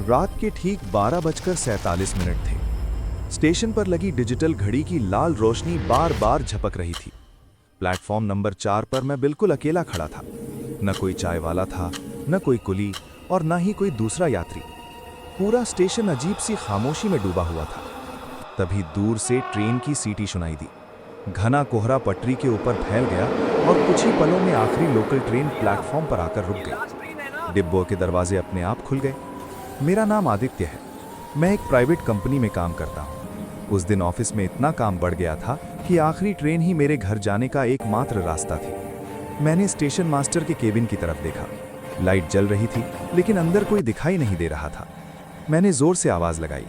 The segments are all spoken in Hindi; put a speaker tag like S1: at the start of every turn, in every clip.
S1: रात के ठीक 12:47 थे। स्टेशन पर लगी डिजिटल घड़ी की लाल रोशनी बार बार झपक रही थी। प्लेटफॉर्म नंबर 4 पर मैं बिल्कुल अकेला खड़ा था। न कोई चाय वाला था, न कोई कुली और न ही कोई दूसरा यात्री। पूरा स्टेशन अजीब सी खामोशी में डूबा हुआ था। तभी दूर से ट्रेन की सीटी सुनाई दी। घना कोहरा पटरी के ऊपर फैल गया और कुछ ही पलों में आखिरी लोकल ट्रेन प्लेटफॉर्म पर आकर रुक गई। डिब्बों के दरवाजे अपने आप खुल गए। मेरा नाम आदित्य है। मैं एक प्राइवेट कंपनी में काम करता हूँ। उस दिन ऑफिस में इतना काम बढ़ गया था कि आखिरी ट्रेन ही मेरे घर जाने का एकमात्र रास्ता थी। मैंने स्टेशन मास्टर के केबिन की तरफ देखा। लाइट जल रही थी, लेकिन अंदर कोई दिखाई नहीं दे रहा था। मैंने जोर से आवाज़ लगाई,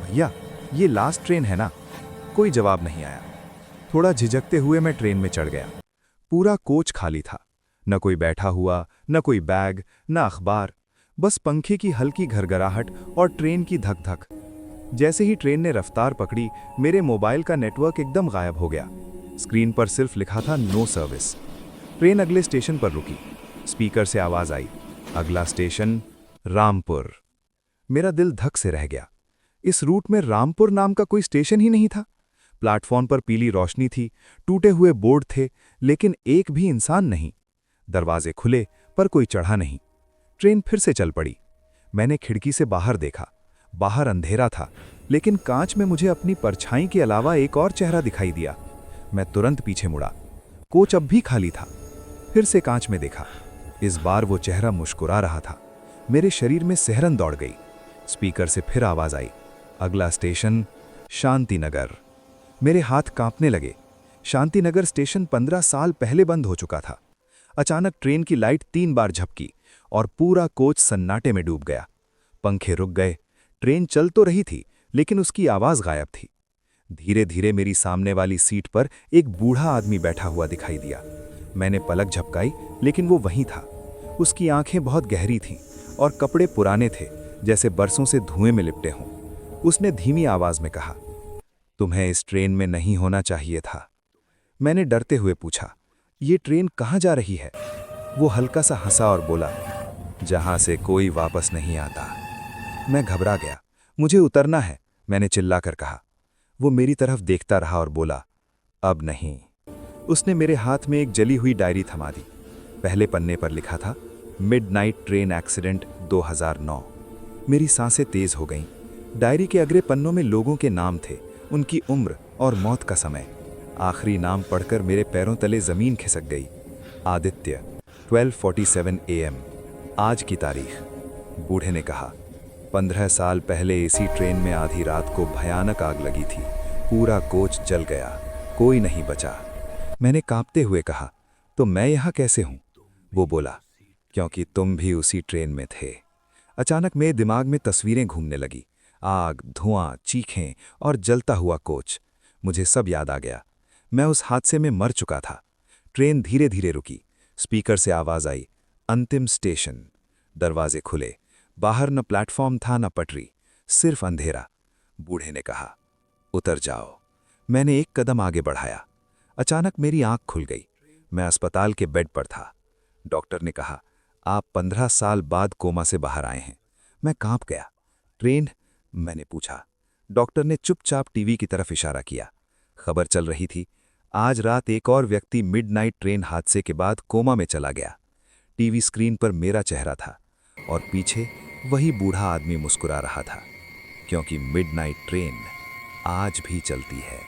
S1: भैया, ये लास्ट ट्रेन है ना? कोई जवाब नहीं आया। थोड़ा झिझकते हुए मैं ट्रेन में चढ़ गया। पूरा कोच खाली था। न कोई बैठा हुआ, न कोई बैग, न अखबार, बस पंखे की हल्की घरघराहट और ट्रेन की धक धक। जैसे ही ट्रेन ने रफ्तार पकड़ी, मेरे मोबाइल का नेटवर्क एकदम गायब हो गया। स्क्रीन पर सिर्फ लिखा था नो सर्विस। ट्रेन अगले स्टेशन पर रुकी। स्पीकर से आवाज आई, अगला स्टेशन रामपुर। मेरा दिल धक से रह गया। इस रूट में रामपुर नाम का कोई स्टेशन ही नहीं था। प्लेटफॉर्म पर पीली रोशनी थी, टूटे हुए बोर्ड थे, लेकिन एक भी इंसान नहीं। दरवाजे खुले पर कोई चढ़ा नहीं। ट्रेन फिर से चल पड़ी। मैंने खिड़की से बाहर देखा। बाहर अंधेरा था, लेकिन कांच में मुझे अपनी परछाई के अलावा एक और चेहरा दिखाई दिया। मैं तुरंत पीछे मुड़ा। कोच अब भी खाली था। फिर से कांच में देखा। इस बार वो चेहरा मुस्कुरा रहा था। मेरे शरीर में सिहरन दौड़ गई। स्पीकर से फिर आवाज आई, अगला स्टेशन शांतिनगर। मेरे हाथ कांपने लगे। शांतिनगर स्टेशन 15 साल पहले बंद हो चुका था। अचानक ट्रेन की लाइट 3 बार झपकी और पूरा कोच सन्नाटे में डूब गया। पंखे रुक गए। ट्रेन चल तो रही थी, लेकिन उसकी आवाज गायब थी। धीरे धीरे मेरी सामने वाली सीट पर एक बूढ़ा आदमी बैठा हुआ दिखाई दिया। मैंने पलक झपकाई, लेकिन वो वहीं था। उसकी आंखें बहुत गहरी थीं और कपड़े पुराने थे, जैसे बरसों से धुएं में लिपटे हों। उसने धीमी आवाज में कहा, तुम्हें इस ट्रेन में नहीं होना चाहिए था। मैंने डरते हुए पूछा, ये ट्रेन कहाँ जा रही है? वो हल्का सा हंसा और बोला, जहां से कोई वापस नहीं आता। मैं घबरा गया। मुझे उतरना है, मैंने चिल्लाकर कहा। वो मेरी तरफ देखता रहा और बोला, अब नहीं। उसने मेरे हाथ में एक जली हुई डायरी थमा दी। पहले पन्ने पर लिखा था, मिडनाइट ट्रेन एक्सीडेंट 2009। मेरी सांसें तेज हो गईं। डायरी के अगले पन्नों में लोगों के नाम थे, उनकी उम्र और मौत का समय। आखिरी नाम पढ़कर मेरे पैरों तले जमीन खिसक गई। आदित्य, 12:47 AM। आज की तारीख। बूढ़े ने कहा, 15 साल पहले इसी ट्रेन में आधी रात को भयानक आग लगी थी। पूरा कोच जल गया, कोई नहीं बचा। मैंने कांपते हुए कहा, तो मैं यहाँ कैसे हूँ? वो बोला, क्योंकि तुम भी उसी ट्रेन में थे। अचानक मेरे दिमाग में तस्वीरें घूमने लगी। आग, धुआं, चीखें और जलता हुआ कोच। मुझे सब याद आ गया। मैं उस हादसे में मर चुका था। ट्रेन धीरे धीरे रुकी। स्पीकर से आवाज आई, अंतिम स्टेशन। दरवाजे खुले। बाहर न प्लेटफॉर्म था न पटरी, सिर्फ अंधेरा। बूढ़े ने कहा, उतर जाओ। मैंने एक कदम आगे बढ़ाया। अचानक मेरी आंख खुल गई। मैं अस्पताल के बेड पर था। डॉक्टर ने कहा, आप 15 साल बाद कोमा से बाहर आए हैं। मैं कांप गया। ट्रेन? मैंने पूछा। डॉक्टर ने चुपचाप टीवी की तरफ इशारा किया। खबर चल रही थी, आज रात एक और व्यक्ति मिडनाइट ट्रेन हादसे के बाद कोमा में चला गया। टीवी स्क्रीन पर मेरा चेहरा था और पीछे वही बूढ़ा आदमी मुस्कुरा रहा था, क्योंकि मिडनाइट ट्रेन आज भी चलती है।